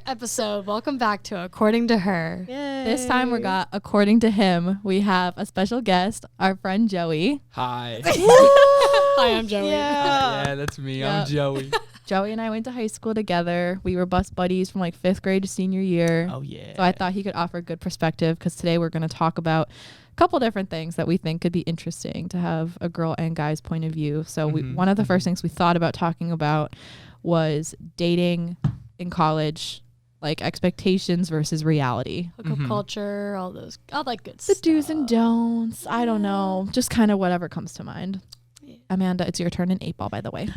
Episode. Welcome back to According to Her. Yay. This time we got According to Him. We have a special guest, our friend Joey. Hi. Hi, I'm Joey. Yeah, that's me. Yep. I'm Joey. Joey and I went to high school together. We were bus buddies from like 5th grade to senior year. Oh, yeah. So I thought he could offer good perspective because today we're going to talk about a couple different things that we think could be interesting to have a girl and guy's point of view. So one of the first things we thought about talking about was dating in college, like expectations versus reality. Hookup culture, all that good stuff. The do's and don'ts. I don't know. Just kind of whatever comes to mind. Yeah. Amanda, it's your turn in 8 Ball, by the way.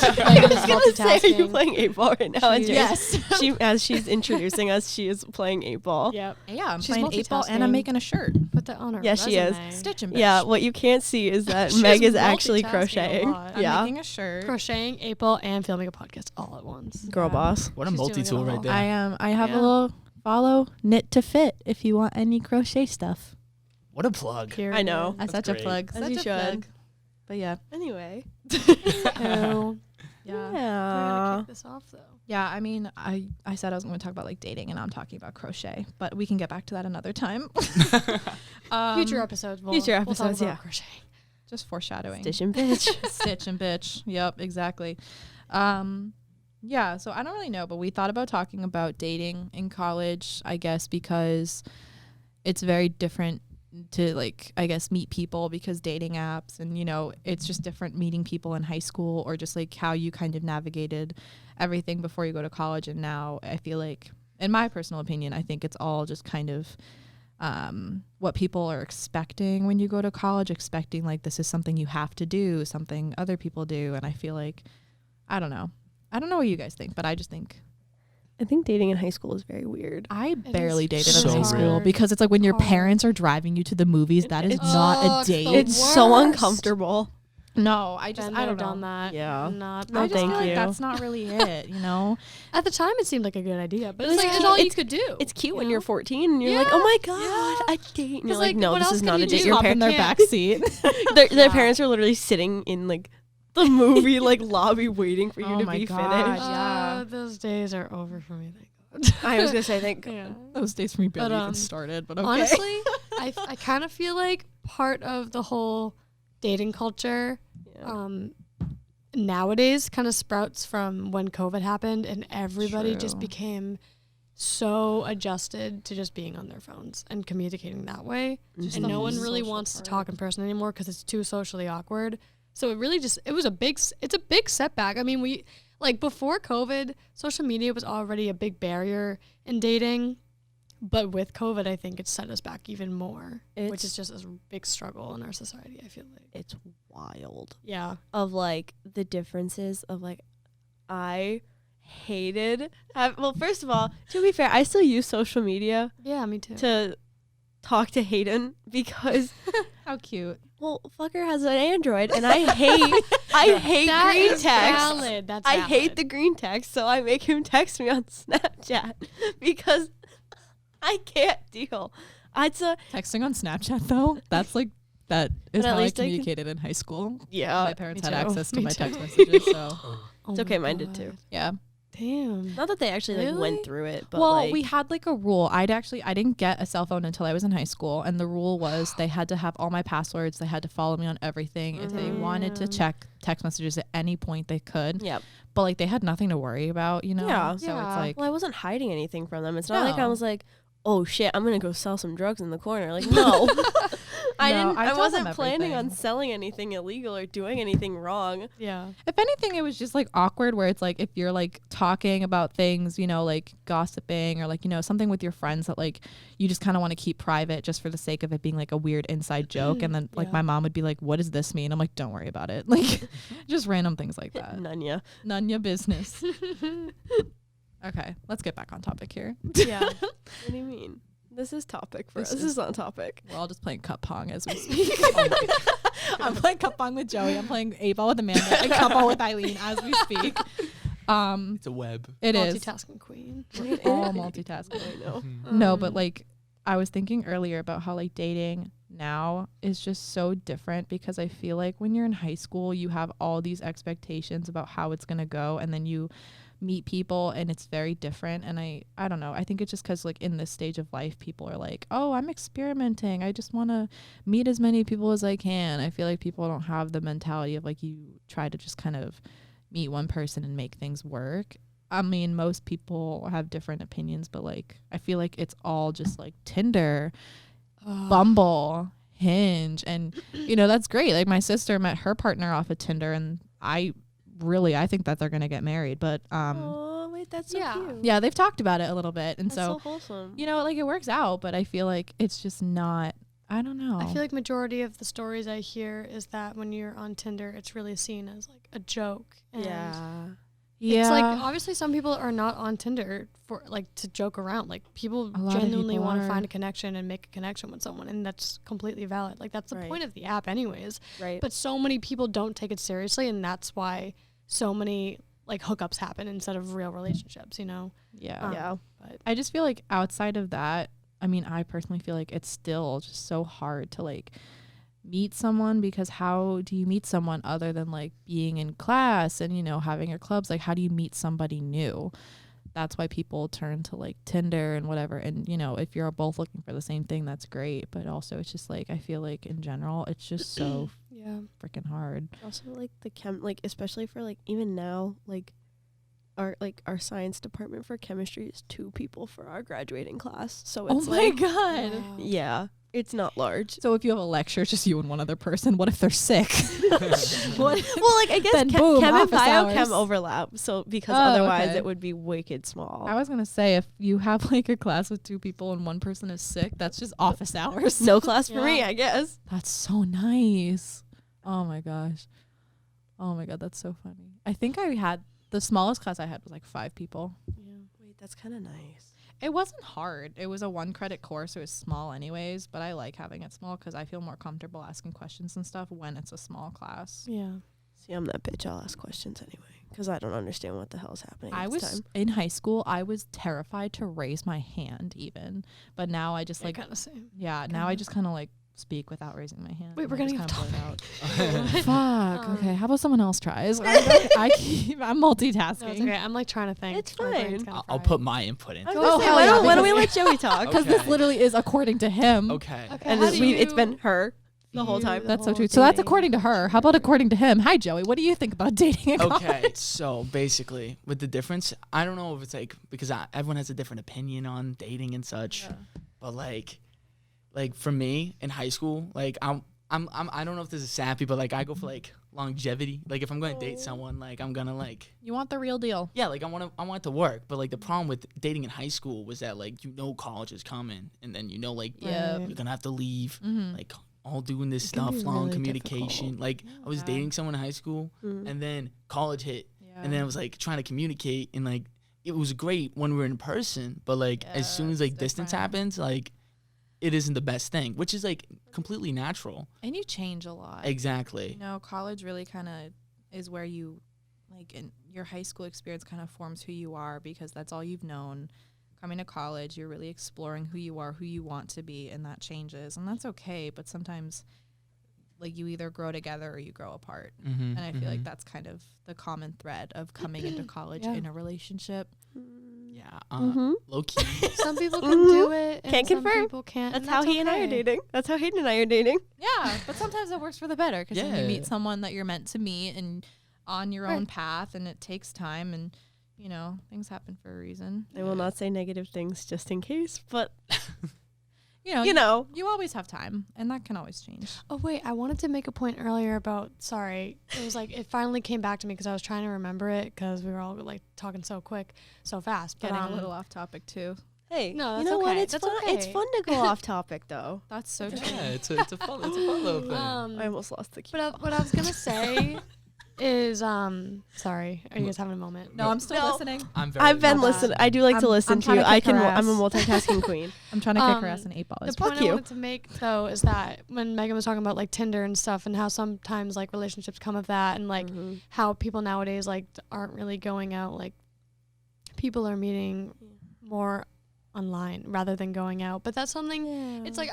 I was going to say, are you playing 8 Ball right now? Yes. As she's introducing us, she is playing 8 Ball. Yep. Yeah, I'm playing 8 Ball and I'm making a shirt. Put that on her Yeah, resume. she is. Stitching, bitch. Yeah, what you can't see is that Meg is actually crocheting. I'm making a shirt. Crocheting, 8 Ball, and filming a podcast all at once. Girl boss. What a She's doing multi-tool it right all. there. I have a little follow Knit to Fit if you want any crochet stuff. What a plug. Period. I know. That's such great. a plug. As Such you a should. plug. But yeah. Anyway. Oh. Yeah. We're Yeah. gonna kick this off though. Yeah, I mean, I said I was going to talk about like dating and I'm talking about crochet, but we can get back to that another time. Future episodes. We'll talk episodes, about yeah. crochet. Just foreshadowing. Stitch and bitch. Stitch and bitch. Yep, exactly. Yeah, so I don't really know, but we thought about talking about dating in college, I guess, because it's very different to like, I guess, meet people because dating apps and, you know, it's just different meeting people in high school or just like how you kind of navigated everything before you go to college. And now I feel like, in my personal opinion, I think it's all just kind of what people are expecting when you go to college, expecting like this is something you have to do, something other people do. And I feel like, I don't know what you guys think, but I just think I think dating in high school is very weird. I barely dated so in high school weird. because it's like when your Hard. parents are driving you to the movies, that is not a date. the It's so worst. uncomfortable. No, I don't know. know. Done that. Yeah. Not. No, I just thank feel like you. that's not really it, you know? At the time, it seemed like a good idea, but It it's was like cute. it's all you It's- could do. It's cute when you you're know? 14 and you're like, Yeah. oh my God, a date. And you're like, like, no, what this else is can not you a date. do? Your Hop in parents, their can't. back seat. their Yeah. parents are literally sitting in like the movie like lobby waiting for you Oh to my be gosh. finished. Yeah. Those days are over for me. Thank God. I was gonna say, thank God. Yeah. Those days for me barely But, even started, but okay. Honestly, I kind of feel like part of the whole dating culture nowadays kind of sprouts from when COVID happened and everybody just True. became so adjusted to just being on their phones and communicating that way. Just And the no one whole really social wants to part. talk in person anymore because it's too socially awkward. So it's a big setback. I mean, before COVID, social media was already a big barrier in dating. But with COVID, I think it's set us back even more, which is just a big struggle in our society, I feel like. It's wild. Yeah. Of like the differences of like, I hated. Well, first of all, to be fair, I still use social media Yeah, me too. to talk to Hayden because, How cute. well, fucker has an Android and I hate That green is text. valid. That's I valid. hate the green text, so I make him text me on Snapchat because I can't deal. Texting on Snapchat though, that's like that is But at how I least I can- communicated in high school. Yeah, My parents me had too. access to Me my too. text messages, so Oh it's my okay, mine did God. too. yeah. Damn. Not that they actually like Really? went through it, but Well, like, we had like a rule. I didn't get a cell phone until I was in high school, and the rule was they had to have all my passwords. They had to follow me on everything. If they wanted to check text messages at any point, they could. Yep. But like they had nothing to worry about, you know. Yeah. So Yeah. it's like Well, I wasn't hiding anything from them. It's not like I No. was like, oh shit, I'm gonna go sell some drugs in the corner. Like, no. I No, didn't. I I tell wasn't them planning on everything. selling anything illegal or doing anything wrong. Yeah. if anything, it was just like awkward where it's like if you're like talking about things, you know, like gossiping or like, you know, something with your friends that like you just kind of want to keep private just for the sake of it being like a weird inside joke. And then like Yeah. my mom would be like, what does this mean? I'm like, don't worry about it. Like just random things like that. None None your business. Okay, let's get back on topic here. Yeah. What do you mean? This is topic for This us. This is- is not topic. We're all just playing cup pong as we speak. I'm playing cup pong with Joey. I'm playing 8 Ball with Amanda and cup ball with Eileen as we speak. It's a web. It is. Multitasking queen. We're all multitasking. I know. No, but like I was thinking earlier about how like dating now is just so different, because I feel like when you're in high school, you have all these expectations about how it's going to go, and then you meet people and it's very different. And I don't know. I think it's just because like in this stage of life, people are like, oh, I'm experimenting. I just want to meet as many people as I can. I feel like people don't have the mentality of like you try to just kind of meet one person and make things work. I mean, most people have different opinions, but like I feel like it's all just like Tinder, Bumble, Hinge, and you know, that's great. Like my sister met her partner off of Tinder, and I think that they're gonna get married. But Oh, wait, that's so cute. yeah, they've talked about it a little bit, and That's so wholesome. you know, like it works out. But I feel like it's just not. I don't know. I feel like majority of the stories I hear is that when you're on Tinder, it's really seen as like a joke. And Yeah. it's like obviously some people are not on Tinder for like to joke around. Like people A lot of genuinely people want to are. find a connection and make a connection with someone, and that's completely valid. Like that's the Right. point of the app anyways. Right. But so many people don't take it seriously, and that's why so many like hookups happen instead of real relationships, you know? yeah. yeah. But I just feel like outside of that, I mean, I personally feel like it's still just so hard to like meet someone, because how do you meet someone other than like being in class and, you know, having your clubs? Like, how do you meet somebody new? That's why people turn to like Tinder and whatever. And, you know, if you're both looking for the same thing, that's great. But also it's just like, I feel like in general, it's just so yeah. freaking hard. Also, like the like especially for like even now, like our science department for chemistry is 2 people for our graduating class. So it's like God. Wow. yeah, it's not large. So if you have a lecture, it's just you and one other person. What if they're sick? Well, like I guess Then boom, chem and office biochem hours. overlap. So because Oh, otherwise okay. it would be wicked small. I was going to say, if you have like a class with 2 people and one person is sick, that's just office hours. No class for me, Yeah. I guess. That's so nice. Oh my gosh. Oh my God, that's so funny. I think the smallest class I had was like 5 people. Yeah. Wait, that's kind of nice. It wasn't hard. It was a 1-credit course. It was small anyways, but I like having it small because I feel more comfortable asking questions and stuff when it's a small class. Yeah. See, I'm that bitch. I'll ask questions anyway because I don't understand what the hell's happening. I this was time. in high school. I was terrified to raise my hand even, but now I just like, kind of same. yeah, now I just kind of like speak without raising my hand. Wait, and we're I just getting off kinda blurt topic. Fuck. Okay. Um, How about someone else tries? I'm multitasking. No, it's okay. I'm like trying to think. It's My brain's fine. kinda I'll fried. put my input in. I was Oh, gonna say, hell why yeah, don't we because- let Joey talk? Because this Okay. literally is according to him. Okay. Okay, And how it's, do it's you been her the whole view time. the That's so whole true. So that's dating according to her. How about according to him? Hi, Joey. What do you think about dating in college? Okay, so basically, with the difference, I don't know if it's like because everyone has a different opinion on dating and such, but like for me in high school, like I don't know if this is sappy, but like I go for like longevity. Like if I'm going to date someone, like I'm gonna like You want the real deal. yeah, like I want it to work. But like the problem with dating in high school was that like college is coming, and then like Yeah. you're gonna have to leave, Mm-hmm. like all doing this It can stuff, be long really communication. difficult. Like I was Yeah. dating someone in high school, and then college hit. And then I was like trying to communicate, and like it was great when we were in person, but like as soon as Yeah, like it's distance different. happens, like it isn't the best thing, which is like completely natural. And you change a lot. Exactly. You know, college really kind of is where you, like, in your high school experience kind of forms who you are, because that's all you've known. Coming to college, you're really exploring who you are, who you want to be, and that changes. And that's okay, but sometimes, like, you either grow together or you grow apart. Mm-hmm, And I feel like that's kind of the common thread of coming into college Yeah. in a relationship. yeah, Mm-hmm. low key. Some people can do it. And Can't some confirm. people can't. That's and how he and I are okay. dating. That's how Hayden and I are dating. Yeah, but sometimes it works for the better, because then you Yeah. meet someone that you're meant to meet and on your own Right. path, and it takes time, and, you know, things happen for a reason. I will not say negative things just in case, but You know. You always have time, and that can always change. Oh wait, I wanted to make a point earlier about. Sorry, it was like it finally came back to me because I was trying to remember it because we were all like talking so quick, so fast. But Getting a little off topic too. Hey, No, you that's know what? okay. It's That's fun. It's okay. fun to go off topic though. That's so true. Yeah, it's a fun little thing. I almost lost the key. But what I was gonna say is sorry, are you guys having a moment? No, I'm still listening. I've been listening. I do like to listen to you. I'm a multitasking queen. I'm trying to kick her ass in 8 Ball. The point I wanted to make though is that when Megan was talking about like Tinder and stuff and how sometimes like relationships come of that and like how people nowadays like aren't really going out, like people are meeting more online rather than going out. But that's something it's like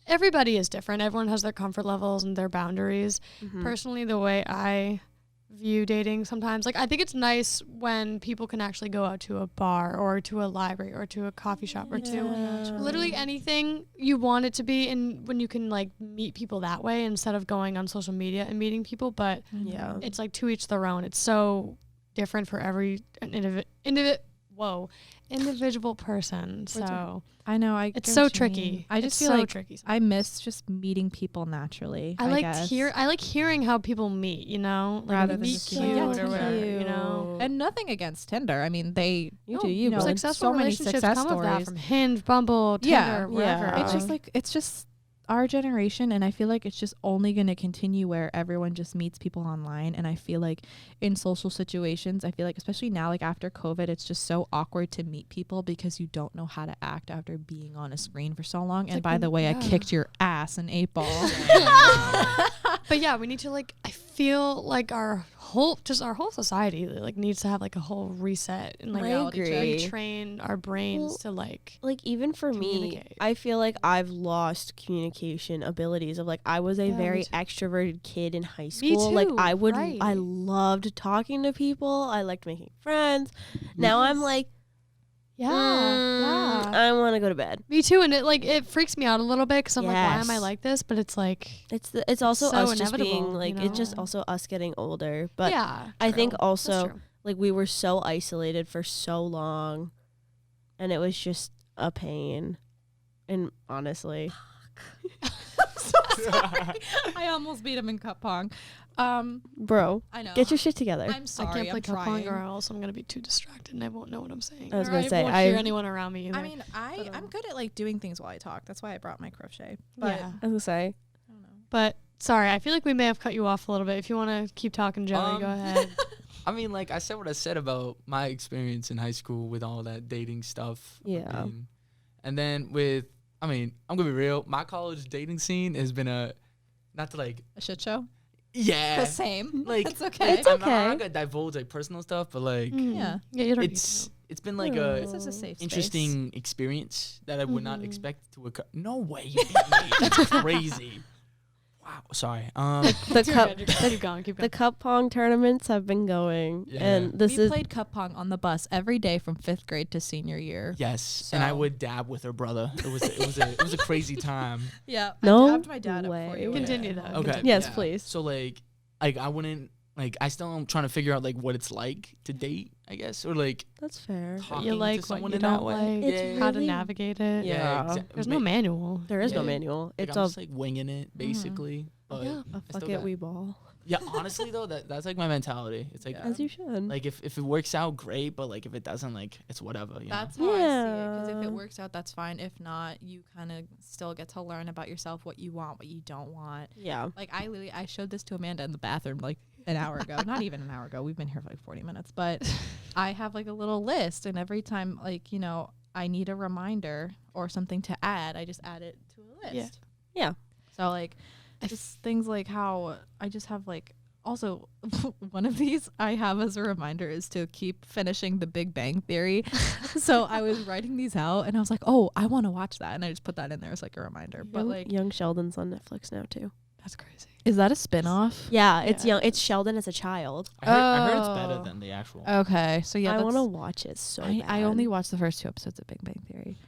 everybody is different. Everyone has their comfort levels and their boundaries. Personally, the way I view dating sometimes, like I think it's nice when people can actually go out to a bar or to a library or to a coffee shop or to literally anything you want it to be, and when you can like meet people that way instead of going on social media and meeting people. But it's like to each their own. It's so different for every individual person. So I know it's so tricky. I just feel so like tricky I miss just meeting people naturally. I like hearing how people meet, you know, like rather than meet just cute or whatever, you know. And nothing against Tinder. I mean, you know, successful so many relationships success come of that, stories from Hinge, Bumble, Tinder, wherever. It's just our generation, and I feel like it's just only going to continue where everyone just meets people online. And I feel like in social situations, I feel like especially now, like after COVID, it's just so awkward to meet people because you don't know how to act after being on a screen for so long. And by the way, I kicked your ass in 8 Ball. But yeah, we need to like, I feel like our whole society like needs to have like a whole reset and like retrain our brains to like even for me, I feel like I've lost communication abilities of like I was a very extroverted kid in high school. Like I loved talking to people. I liked making friends. Now I'm like I want to go to bed. Me too, and it freaks me out a little bit because I'm like, why am I like this? But it's like it's also so us just being like, you know? it's just also us getting older. But yeah, I think also like we were so isolated for so long, and it was just a pain. And honestly, I'm so sorry. I almost beat him in cup pong. Bro, I know. Get your shit together. I'm sorry. I can't play cup pong or else I'm gonna be too distracted and I won't know what I'm saying. I was gonna say I won't hear anyone around me either. I mean, I'm good at like doing things while I talk. That's why I brought my crochet. But yeah. I was gonna say, I don't know. But sorry, I feel like we may have cut you off a little bit. If you want to keep talking, Joey, go ahead. I mean, like I said what I said about my experience in high school with all that dating stuff. Yeah. And then I'm gonna be real. My college dating scene has been not to like A shit show? Yeah. The same. Like it's okay. It's okay. I'm not gonna divulge like personal stuff, but like Yeah, you don't it's been like This is a safe interesting experience that I would not expect to occur. No way, you beat me. That's crazy. Wow. Sorry. The cup pong tournaments have been going, and we played cup pong on the bus every day from 5th grade to senior year. Yes, and I would dab with her brother. It was a crazy time. Yeah. No I dabbed my dad up for you. Continue though. Okay. Yes, please. So like I wouldn't like I still am trying to figure out like what it's like to date, I guess, or like that's fair. What you like, what you don't like, how to navigate it. Yeah. There's no manual. There is no manual. Like, It's I'm just like winging it basically. But a fuck it, we ball. Yeah, honestly though, that's like my mentality. It's like as you should. Like if it works out, great. But like if it doesn't, like it's whatever. That's how I see it. Because if it works out, that's fine. If not, you kind of still get to learn about yourself, what you want, what you don't want. Yeah. Like I showed this to Amanda in the bathroom like an hour ago. Not even an hour ago. We've been here for like 40 minutes. But I have like a little list, and every time like I need a reminder or something to add, I just add it to a list. Yeah. So like. Just things like how I just have like also one of these I have as a reminder is to keep finishing The Big Bang Theory. So I was writing these out and I was like, oh, I want to watch that, and I just put that in there as like a reminder. But like Young Sheldon's on Netflix now too. That's crazy. Is that a spin-off? Yeah, it's Sheldon as a child. I heard it's better than the actual. Okay, so yeah, I want to watch it so bad. I only watched the first 2 episodes of Big Bang Theory.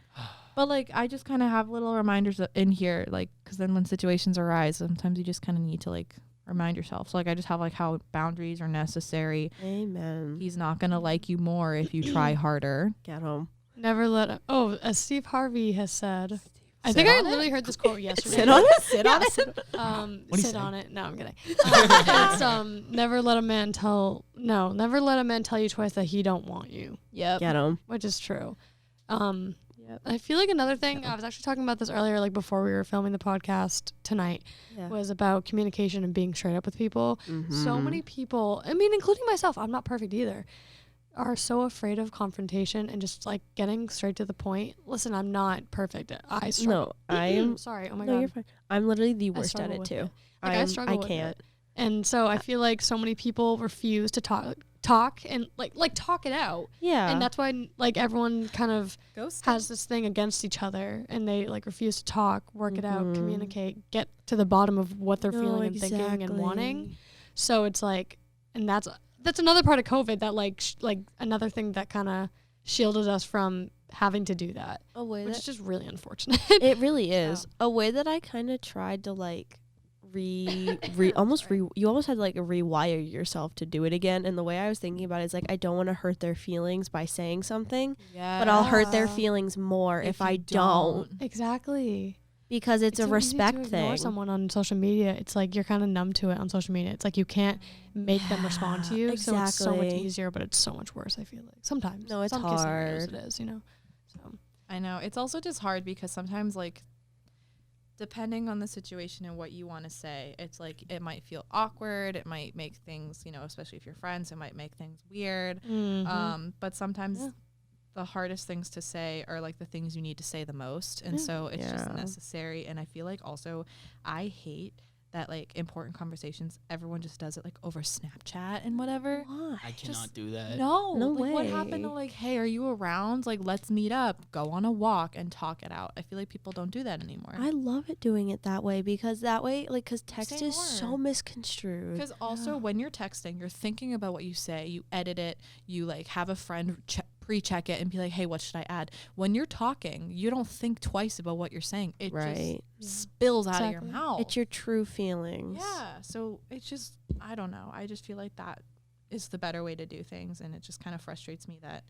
But, like, I just kind of have little reminders in here, like, because then when situations arise, sometimes you just kind of need to, like, remind yourself. So, like, I just have, like, how boundaries are necessary. Amen. He's not going to like you more if you try harder. Get him. Never let him. Oh, as Steve Harvey has said. I think I literally heard this quote yesterday. Sit on it? Sit on it? Sit on it. No, I'm kidding. It's never let a man tell you twice that he don't want you. Yep. Get him. Which is true. Yep. I feel like another thing, I was actually talking about this earlier, like before we were filming the podcast tonight, was about communication and being straight up with people. So many people, I mean, including myself, I'm not perfect either, are so afraid of confrontation and just like getting straight to the point. Listen, I'm not perfect. I struggle. No, I'm sorry. Oh my no, God. You're fine. I'm literally the worst at it too. I struggle with it. And so I feel like so many people refuse to talk and like talk it out. Yeah. And that's why like everyone kind of has this thing against each other, and they like refuse to talk, work it out, communicate, get to the bottom of what they're feeling and thinking and wanting. So it's like, and that's another part of COVID that like another thing that kind of shielded us from having to do that, which is just really unfortunate. It really is. A way that I kind of tried to like you almost had to like rewire yourself to do it again. And the way I was thinking about it is like, I don't want to hurt their feelings by saying something, but I'll hurt their feelings more if I don't. Exactly. Because it's a so respect easy to thing. Ignore someone on social media. It's like you're kind of numb to it on social media. It's like you can't make them respond to you. Exactly. So it's so much easier, but it's so much worse, I feel like. Sometimes. No, it's Some hard. It is, you know. So I know. It's also just hard because sometimes like depending on the situation and what you want to say, it's like it might feel awkward. It might make things, you know, especially if you're friends, it might make things weird. But sometimes the hardest things to say are like the things you need to say the most. And so it's just necessary. And I feel like also I hate that like important conversations, everyone just does it like over Snapchat and whatever. Why? I cannot do that. No like, way. What way. happened to like, hey, are you around? Like, let's meet up, go on a walk and talk it out. I feel like people don't do that anymore. I love it doing it that way because text Say is more. so misconstrued. Because also when you're texting, you're thinking about what you say, you edit it, you like have a friend pre-check it and be like, hey, what should I add? When you're talking, you don't think twice about what you're saying. It just spills out of your mouth. It's your true feelings. Yeah. So it's just, I don't know. I just feel like that is the better way to do things. And it just kind of frustrates me that,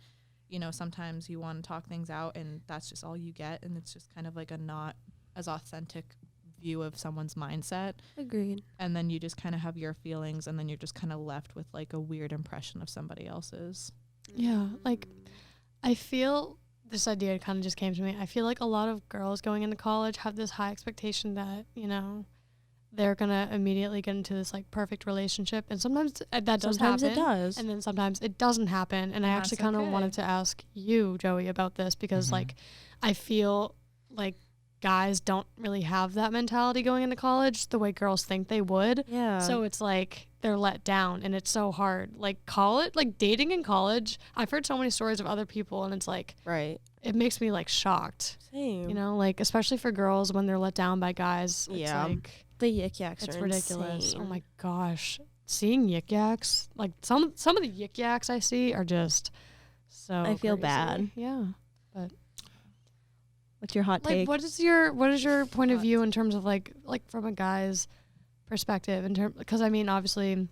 you know, sometimes you want to talk things out and that's just all you get. And it's just kind of like a not as authentic view of someone's mindset. Agreed. And then you just kind of have your feelings and then you're just kind of left with like a weird impression of somebody else's. Yeah, like I feel this idea kind of just came to me. I feel like a lot of girls going into college have this high expectation that, you know, they're going to immediately get into this like perfect relationship. And sometimes that does happen. Sometimes it does. And then sometimes it doesn't happen. And I actually kind of wanted to ask you, Joey, about this because like I feel like guys don't really have that mentality going into college the way girls think they would. Yeah. So it's like they're let down and it's so hard. Like dating in college, I've heard so many stories of other people and it's like, it makes me like shocked. Same. You know, like especially for girls when they're let down by guys. It's like the yik yaks it's are ridiculous. insane. Oh my gosh. Seeing yik yaks, like some of the yik yaks I see are just so I feel crazy. bad. Yeah. But what's your hot take? what is your point of view in terms of like from a guy's perspective in terms, because I mean obviously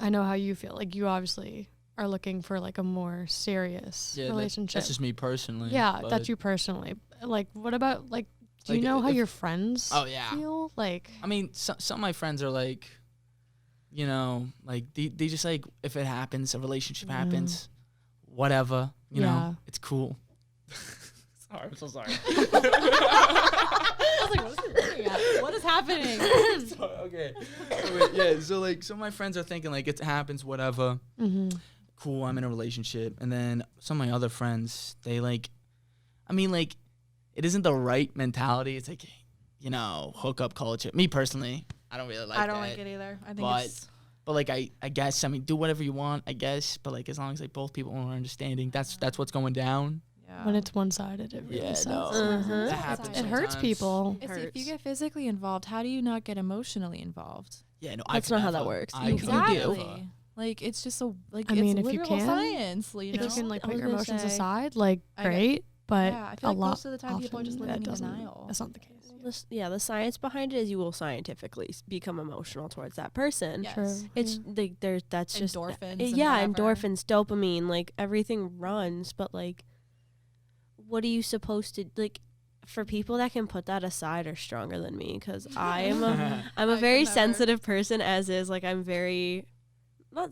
I know how you feel, like you obviously are looking for like a more serious relationship. That's just me personally. Yeah, that's you personally. Like what about like do you know how your friends feel? Like I mean some of my friends are like, you know, like they just like if it happens, a relationship happens, whatever, you know, it's cool. Sorry, I'm so sorry. I was like, what is he looking at? What is happening? Okay. Wait, so like some of my friends are thinking like it happens, whatever. Cool, I'm in a relationship. And then some of my other friends, they like, I mean like, it isn't the right mentality. It's like, you know, hookup culture. Me personally, I don't really like that. I don't like it either. I think but like I guess, I mean, do whatever you want, I guess. But like as long as like both people are understanding, that's what's going down. When it's one-sided, it really sucks. That happens. It hurts people. If you get physically involved, how do you not get emotionally involved? Yeah, no, that's not how that works. Exactly. Like it's just a like. I mean, if you can, science. You know? If you can like put your emotions aside, like great. But I feel like most of the time people are just living in denial. That's not the case. The science behind it is you will scientifically become emotional towards that person. Yes. True. It's like that's just endorphins. Endorphins, dopamine, like everything runs. But like, what are you supposed to like? For people that can put that aside are stronger than me, because I'm a very sensitive person as is. Like I'm very,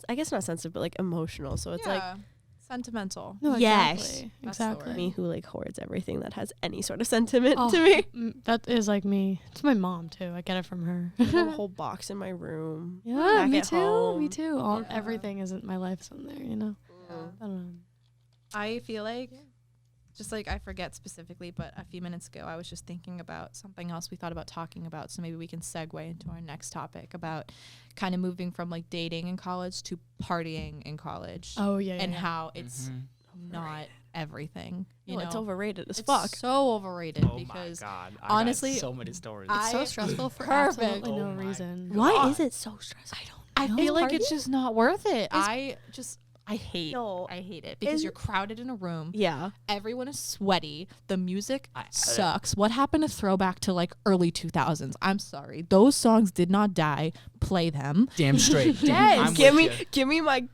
I guess not sensitive, but like emotional. So it's like Sentimental. No, Yes. Exactly. Me who like hoards everything that has any sort of sentiment to me. That is like me. It's my mom too. I get it from her. I have a whole box in my room. Yeah, Back me at too. home. Me too. Everything isn't my life's in there, you know. Yeah. I don't know. I feel like, just like I forget specifically, but a few minutes ago I was just thinking about something else we thought about talking about. So maybe we can segue into our next topic about kind of moving from like dating in college to partying in college. Oh yeah. And how it's not everything. You know, It's overrated as it's fuck. so overrated Oh because my God. I honestly, got so many stories. It's so stressful for Perfect. absolutely Oh no my reason. God. Why is it so stressful? I No, feel like party? it's just not worth it. I hate No. I hate it because you're crowded in a room. Yeah. Everyone is sweaty. The music sucks. What happened to throwback to like early 2000s? I'm sorry. Those songs did not die. Play them. Damn straight. Yes. I'm Give with me ya. give me my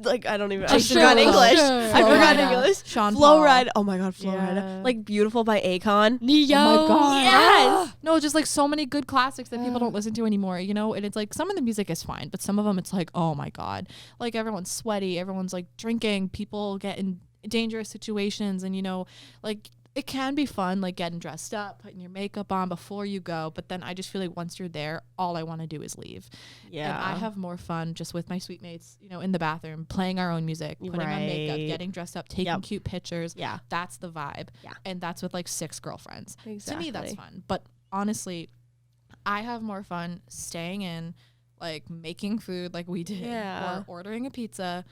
like I don't even I Just forgot sure. English. Sure. I forgot Florida. English. Sean Flow Paul. Ride. Oh my god, Flow Yeah. Ride. Like Beautiful by Akon. Neo. Oh my God. Yes. No, just like so many good classics that people don't listen to anymore, you know? And it's like some of the music is fine, but some of them it's like, oh my God. Like everyone's sweaty, everyone's like drinking, people get in dangerous situations, and you know, like it can be fun, like getting dressed up, putting your makeup on before you go, but then I just feel like once you're there, all I want to do is leave. Yeah. And I have more fun just with my sweet mates, you know, in the bathroom, playing our own music, putting on makeup, Right. getting dressed up, taking Yep. cute pictures. Yeah. That's the vibe. Yeah. And that's with like 6 girlfriends. Exactly. To me, that's fun. But honestly, I have more fun staying in, like making food like we did, Yeah. or ordering a pizza,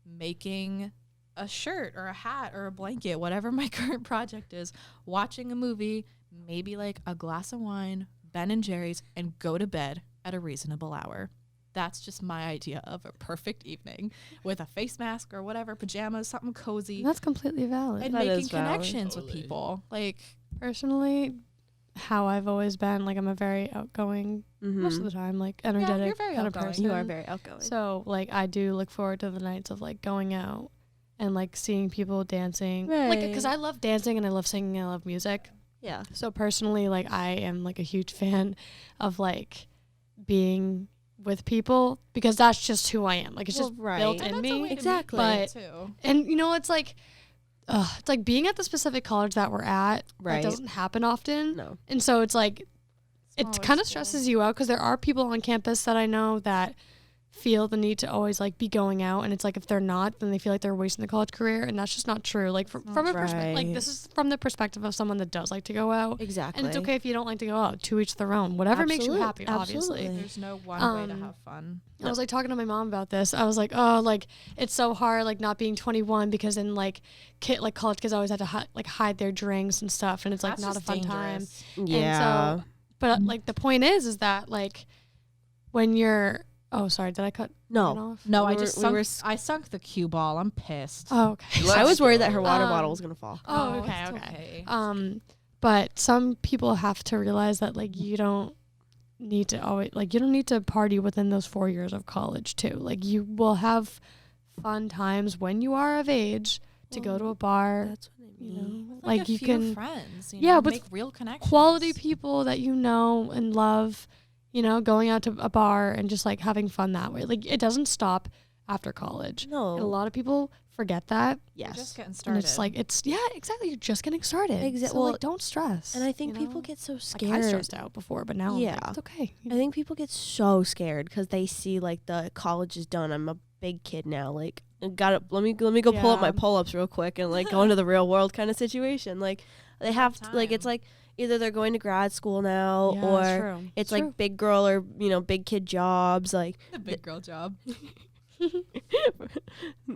making a shirt or a hat or a blanket, whatever my current project is, watching a movie, maybe like a glass of wine, Ben and Jerry's, and go to bed at a reasonable hour. That's just my idea of a perfect evening with a face mask or whatever, pajamas, something cozy, That's completely valid. and That making is valid. connections with Totally. people. Like, Personally, how I've always been, like I'm a very outgoing, most of the time, like energetic you're very kind of outgoing. person. You are very outgoing. So like I do look forward to the nights of like going out and like seeing people dancing, like because Right. I love dancing and I love singing and I love music. yeah. So personally, like I am like a huge fan of like being with people because that's just who I am. Like it's Well, just right. built and in that's a way me. to meet Exactly. people, But- too. And you know, it's like being at the specific college that we're at. Right. That doesn't happen often. No. And so it's like it Smaller kind of school. stresses you out because there are people on campus that I know that feel the need to always like be going out, and it's like if they're not, then they feel like they're wasting their college career, and that's just not true. Like from a perspective, like right. this is from the perspective of someone that does like to go out, Exactly. and it's okay if you don't like to go out. To each their own. Whatever makes you happy, obviously. Absolutely. There's no one way to Um, have fun. I was like talking to my mom about this. I was like, oh, like it's so hard, like not being 21 because then like college kids always have to hide their drinks and stuff, and it's like That's not a just fun time. dangerous. Yeah. so- But like the point is that like when you're sorry, did I cut No. it off? No, We I were- just we sunk, were I sunk the cue ball. I'm pissed. Oh, okay. I was worried that her water Um, bottle was gonna fall. Oh, okay, it's okay. But some people have to realize that like you don't need to always like you don't need to party within those 4 years of college too. Like you will have fun times when you are of age to go to a bar. That's what I You mean. know, With, like a you few can friends, you Yeah, know, with make real connections. quality people that you know and love, you know, going out to a bar and just like having fun that way. Like it doesn't stop after college. No. And a lot of people forget that. You're Yes. just getting And started. it's like exactly. You're just getting started. Exa- So well, like don't stress. And I think you people know? get so like scared. I stressed out before, but now I'm Yeah. like, it's okay. I think people get so scared because they see like the college is done. I'm a big kid now. Like got it. Let me go pull up my Yeah. pull-ups real quick and like go into the real world kind of situation. Like they have to, like it's time. like either they're going to grad school now Yeah, or it's true. it's true. like big girl or big kid jobs. Like the big girl job.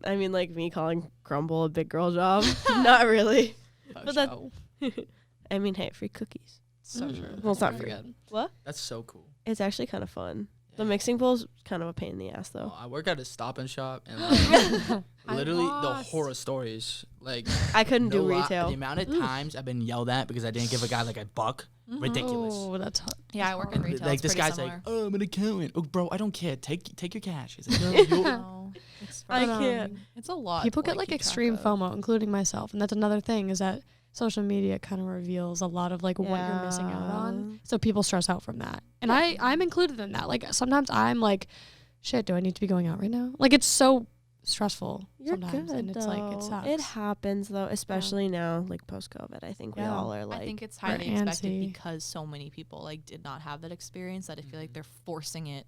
I mean like me calling crumble a big girl job. Not really. But that- I mean hey, free cookies. So Mm. true. Well, it's not Very free. good. That's so cool. It's actually kind of fun. The Yeah. mixing bowl's kind of a pain in the ass though. Oh, I work at a Stop and Shop, and like, I literally the lost. horror stories. Like I couldn't no do lie, retail. the amount of times I've been yelled at because I didn't give a guy like a buck, ridiculous. Oh, that's hot. Yeah, I work in horrible. retail. Like It's this pretty guy's similar. like, oh, I'm an accountant. Oh, bro, I don't care. Take your cash. He's like, no, you're-" No, it's I fine. can't. It's a lot. People to, get like keep track extreme of. FOMO, including myself, and that's another thing is that social media kind of reveals a lot of like what you're missing out on. So people stress out from that, and I'm included in that. Like sometimes I'm like, shit, do I need to be going out right now? Like it's so stressful sometimes. Good, and it's like, it sucks. It happens though, especially now, like post-COVID. I think we all are like, I think it's we're highly expected antsy. because so many people like did not have that experience that I feel like they're forcing it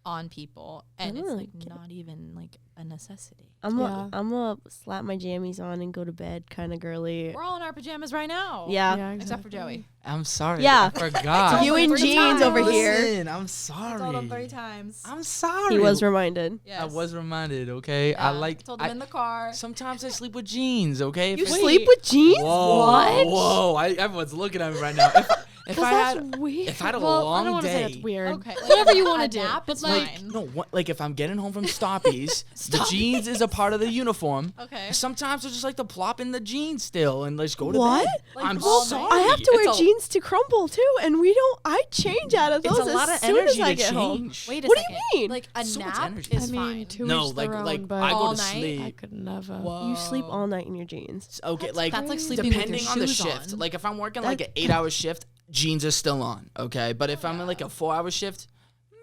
on people, and it's like not even like a necessity. I'm gonna slap my jammies on and go to bed, kind of girly. We're all in our pajamas right now. Yeah. Except for Joey. I'm sorry. Yeah. I forgot. You in jeans over here. Listen, I'm I sorry. told him 3 times. I'm sorry. He was reminded. Yes. I was reminded, okay? I like told him in the car. sometimes I sleep with jeans, okay? You If sleep with jeans? Whoa, What? Whoa, everyone's looking at me right now. If I had weird. if I had a well, I long don't want to say day, that's weird. Okay. Whatever you want a to do. nap But is like, fine. no, like if I'm getting home from Stoppies, the jeans is a part of the uniform. Okay. Sometimes I just like to plop in the jeans still and let's go to What? bed. Like I'm all night? sorry. I have to wear It's a- jeans to crumble too, and I change out of those It's a lot as of soon energy as I to get home. change. Wait a What do second. you mean? Like a So much nap energy. is I mean, fine. to No, each like their own, but I go All to night? sleep. I could never. You sleep all night in your jeans. Okay, That's- like that's like sleeping with your depending on the shoes shift. on. Like if I'm working like an 8-hour shift, jeans are still on. Okay, but if I'm in like a 4-hour shift,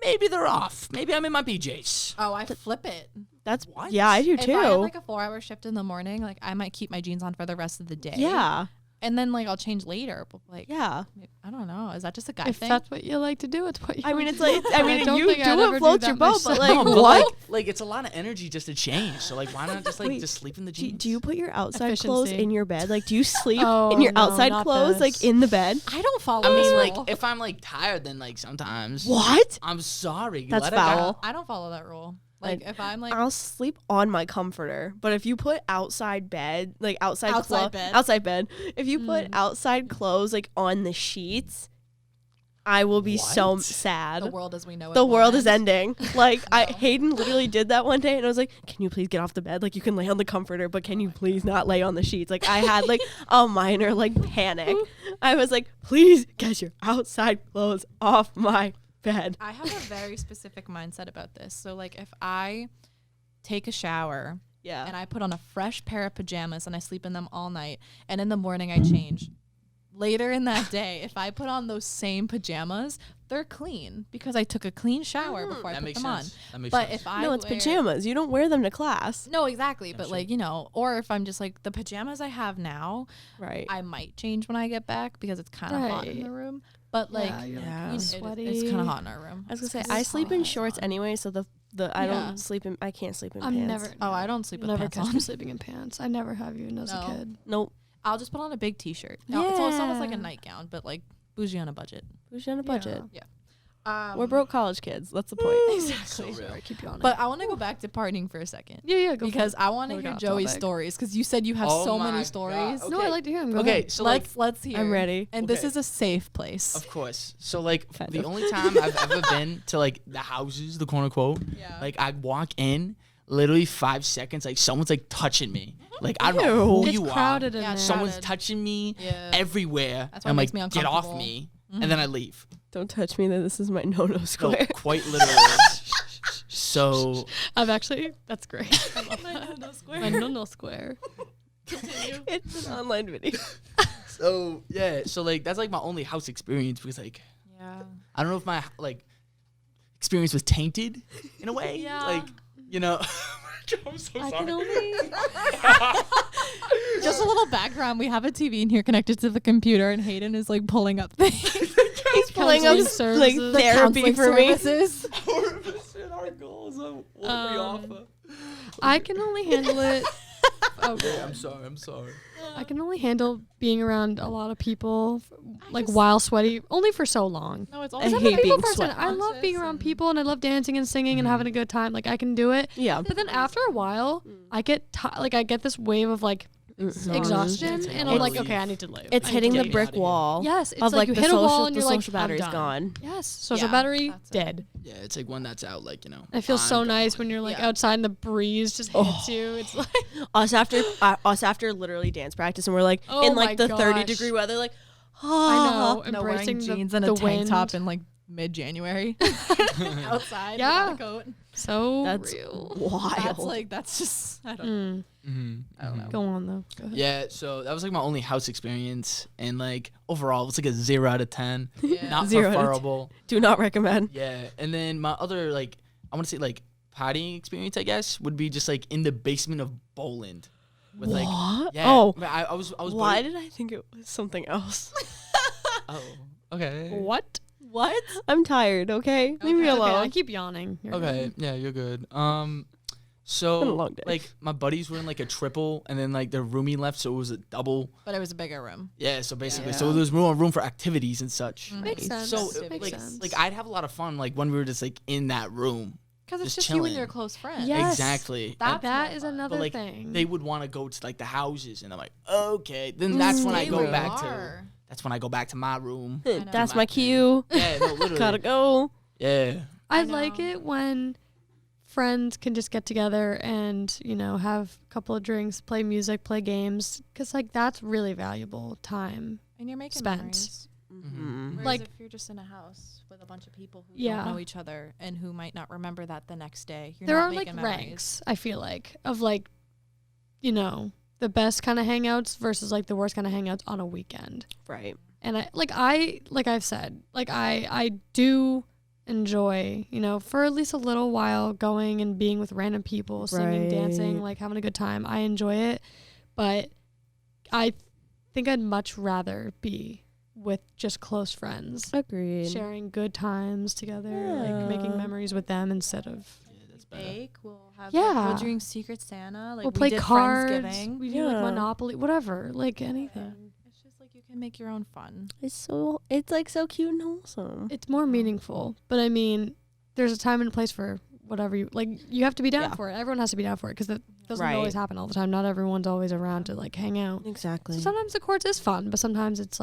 maybe they're off. Maybe I'm in my PJs. Oh, I flip it. That's What? Yeah, I do If too. I have like a 4-hour shift in the morning, like I might keep my jeans on for the rest of the day. yeah, And then like I'll change later. But like yeah. I don't know. Is that just a guy If thing? that's what you like to do, it's what you I mean, like it's to like do. I mean, don't you think I'd do ever it floats that your boat, but myself. like But, what? like it's a lot of energy just to change. So like why not just like Wait, just sleep in the Do, jeans? do you put your outside clothes Efficiency. in your bed? Like, do you sleep Oh, in your no, outside not clothes, this. like in the bed? I don't follow. I this mean, like rule. if I'm like tired, then like sometimes. What? I'm sorry. That's let a guy- foul. I don't follow that rule. Like if I'm like I'll sleep on my comforter, but if you put outside bed, like outside bed, if you put outside clothes like on the sheets, I will be so What? sad. the world as we know it. The will world is end. ending. Like Hayden literally did that one day, and I was like, "Can you please get off the bed? Like you can lay on the comforter, but can you please not lay on the sheets?" Like I had like a minor like panic. I was like, "Please get your outside clothes off my bed." I have a very specific mindset about this. So like if I take a shower Yeah. and I put on a fresh pair of pajamas and I sleep in them all night and in the morning I change. Later in that day, if I put on those same pajamas, they're clean because I took a clean shower before I That put makes them sense. on. That makes But sense. if I No, it's wear- pajamas. You don't wear them to class. No, exactly. But sure. like, you know, or if I'm just like the pajamas I have now, Right. I might change when I get back because it's kind of hot in Right. the room. But like, Yeah, you're Yeah. you know, sweaty. it's kind of hot in our room. I was gonna say It's I hot. sleep in It's shorts hot. anyway, so the I Yeah. don't sleep in. I can't sleep in I'm pants. never. Oh, I don't sleep with never pants catch on. me sleeping in pants. I never have, even as a No. kid. Nope. I'll just put on a big t-shirt. No, it's almost like a Yeah. nightgown, but like bougie on a budget. Who's on a budget? We're Um, broke college kids. That's the point. Exactly. So real. Sorry, keep you on But I want to go back to partying for a second. yeah, go Because for I want to We hear got off Joey's topic. stories because you said you have Oh so my many God. stories. it. No, I Okay. like to hear them. Go Okay, ahead. so like Let's hear. I'm ready. And this Okay. is a safe place. Of course. So like Kind the of. only time I've ever been to like the houses, the quote unquote, Yeah. like I walk in, literally 5 seconds, like someone's like touching me. Like I don't know who It's you crowded are. in Yeah, there. it's Someone's crowded. touching me Yeah. everywhere. That's and what I'm makes like, me get off uncomfortable. me. And then I leave. Don't touch me. This is my no No, square. quite literally. So I've actually. That's great. I love that. My no square. It's an online video. so yeah, so like that's like my only house experience because like Yeah. I don't know if my like experience was tainted in a way. Yeah. Like, you know, I'm so I sorry. can only. Just a little background. We have a TV in here connected to the computer, and Hayden is like pulling up things. He's pulling up Counseling like services. therapy Counseling for me. services. Our goals of what we offer. I can only handle it. Oh, Okay, I'm sorry. I can only handle being around a lot of people, like while sweaty, only for so long. No, it's I also I'm a hate people being person. sweat I love being around people, and I love dancing and singing and having a good time. Like I can do it, Yeah. but then after a while, I get I get this wave of like exhaustion, It's and I'm like, relief. okay, I need to leave. It's I need hitting to the leave. brick Outta here. wall. Yes, it's Of like you the hit a social, wall and the you're like, social I'm battery's done. gone. Yes, social Yeah, battery that's it. dead. Yeah, it's like when that's out, like, you know. It feels I'm so nice gone. when you're like Yeah. outside and the breeze just hits you. It's like Us after literally dance practice, and we're like Oh in like my the 30 gosh. degree weather, like I know, No, wearing embracing jeans the, and the a tank wind. top in like mid-January outside. Yeah. without a coat. So That's real. wild. That's just I don't. Mm. I don't know. Go on though. Go ahead. Yeah, so that was like my only house experience, and like overall, it's like a 0 out of 10. Yeah. Not 0 out of 10. preferable. Do not recommend. Yeah, and then my other like I want to say like partying experience, I guess, would be just like in the basement of Boland. With like, yeah. Oh, I was. Why did I think it was something else? Oh, okay. What? I'm tired. Okay, leave me alone. Okay, I keep yawning. You're Okay, good. yeah, you're good. Been a So long day. like my buddies were in like a triple, and then like their roomie left, so it was a double. But it was a bigger room. Yeah, so basically, Yeah. so there was more room for activities and such. Makes sense. So Makes like, sense. like I'd have a lot of fun like when we were just like in that room. Because it's Just just you and chilling. your close friends. Yes. Exactly. That's that more is fun. another But like thing. they would want to go to like the houses, and I'm like, okay. Then that's when I Stay go where you back to. are. That's when I go back to my room. know. That's my cue. Yeah, no, literally. Gotta go. Yeah. I I like know. it when friends can just get together and, have a couple of drinks, play music, play games. Because, that's really valuable time. And you're making Spent. memories. Mm-hmm. Whereas Like- if you're just in a house with a bunch of people who Yeah. don't know each other and who might not remember that the next day, you're There not are, making memories. ranks, I feel like, of, the best kind of hangouts versus, the worst kind of hangouts on a weekend. Right. And I've said, I do enjoy, for at least a little while going and being with random people, singing, dancing, Right. having a good time. I enjoy it, but I think I'd much rather be with just close friends, Agreed. sharing good times together, making Yeah. memories with them instead of Yeah, that's We better. bake. We'll have. Yeah. We'll drink Secret Santa. we'll we play did cards, Friendsgiving. we do Yeah. Monopoly, whatever, anything. It's just you can make your own fun. It's so cute and wholesome. It's more meaningful, but I mean, there's a time and a place for whatever you you have to be down Yeah. for it. Everyone has to be down for it because it doesn't Right. always happen all the time. Not everyone's always around to hang out. Exactly. So sometimes the courts is fun, but sometimes it's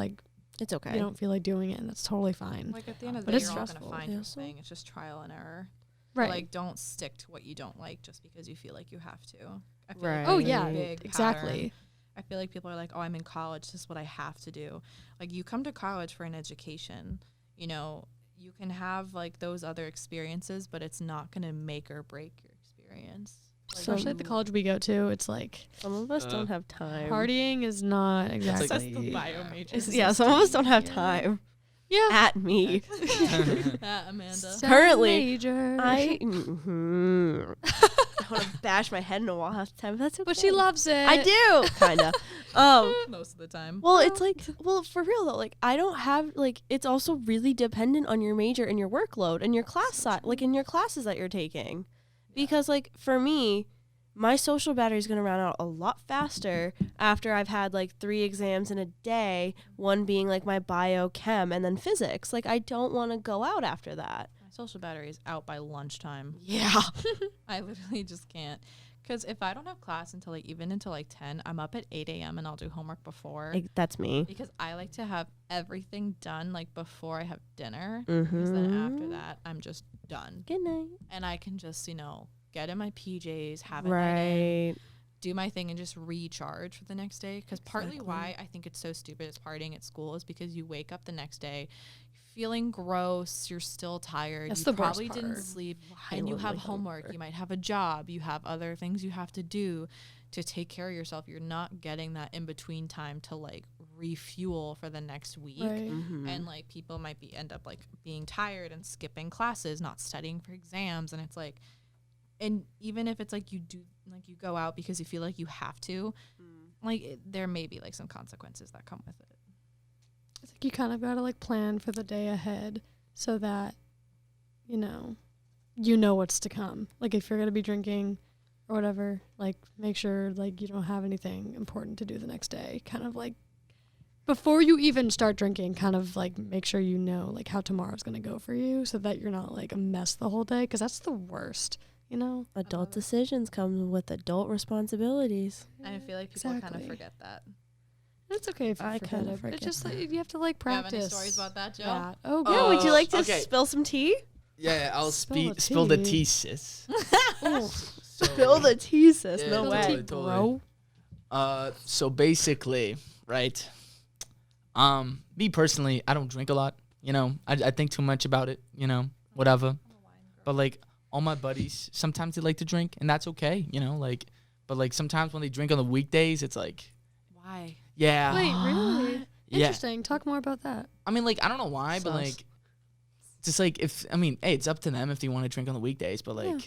It's okay. you don't feel like doing it, and that's totally fine. Like at the end of the But day, it's you're not stressful. gonna find your Yeah, so- thing. It's just trial and error. Right. But, don't stick to what you don't like just because you feel like you have to. I feel Right. like Oh that's a yeah, big exactly. pattern. I feel like people are like, oh, I'm in college. This is what I have to do. You come to college for an education. You can have those other experiences, but it's not going to make or break your experience. Especially at the college we go to, it's Some of us don't have time. partying is not exactly. That's the bio major. Yeah, some of us don't have time. Yeah. At me. Amanda. Sound Currently, major. I want to bash my head in a wall half the time, but that's okay. but she loves it. I do, kind of. Most of the time. Well, it's for real though. I don't have it's also really dependent on your major and your workload and your class size, in your classes that you're taking, because for me, my social battery is gonna run out a lot faster after I've had 3 exams in a day. One being my bio, chem, and then physics. I don't want to go out after that. My social battery is out by lunchtime. Yeah. I literally just can't. Because if I don't have class until even until 10, I'm up at 8 a.m. and I'll do homework before. That's me. Because I like to have everything done before I have dinner. Because then after that, I'm just done. Good night. And I can just, get in my PJs, have a night in, Right. do my thing, and just recharge for the next day. Because partly Exactly. why I think it's so stupid is partying at school is because you wake up the next day feeling gross, you're still tired, That's you the worst probably didn't part. sleep, and you have homework, you might have a job, you have other things you have to do to take care of yourself. You're not getting that in between time to refuel for the next week. Right. Mm-hmm. And people might end up being tired and skipping classes, not studying for exams, and it's and even if it's you do you go out because you feel like you have to, there may be some consequences that come with it. It's you kind of gotta plan for the day ahead so that you know what's to come. If you're gonna be drinking or whatever, make sure you don't have anything important to do the next day. Kind of before you even start drinking, kind of make sure you know how tomorrow's gonna go for you, so that you're not a mess the whole day, because that's the worst. Adult decisions come with adult responsibilities. And I feel like people kind of Exactly. forget that. It's okay if you I forget kinda it, but forget it's just that. you have to Do you have practice. any stories about that, Joe? that. Oh, Yeah, yeah. would you like to okay. spill some tea? Yeah, I'll Spill the spill the tea. tea, sis. Oh, Spill the tea, sis. Yeah, No spill way. the tea, Totally. bro. So basically, right? Me personally, I don't drink a lot. I think too much about it. Whatever. But all my buddies, sometimes they like to drink, and that's okay. But sometimes when they drink on the weekdays, it's Why? yeah, Wait, really? Yeah. Interesting. Talk more about that. I mean, I don't know why, but Sus. just if hey, it's up to them if they want to drink on the weekdays. But Yeah.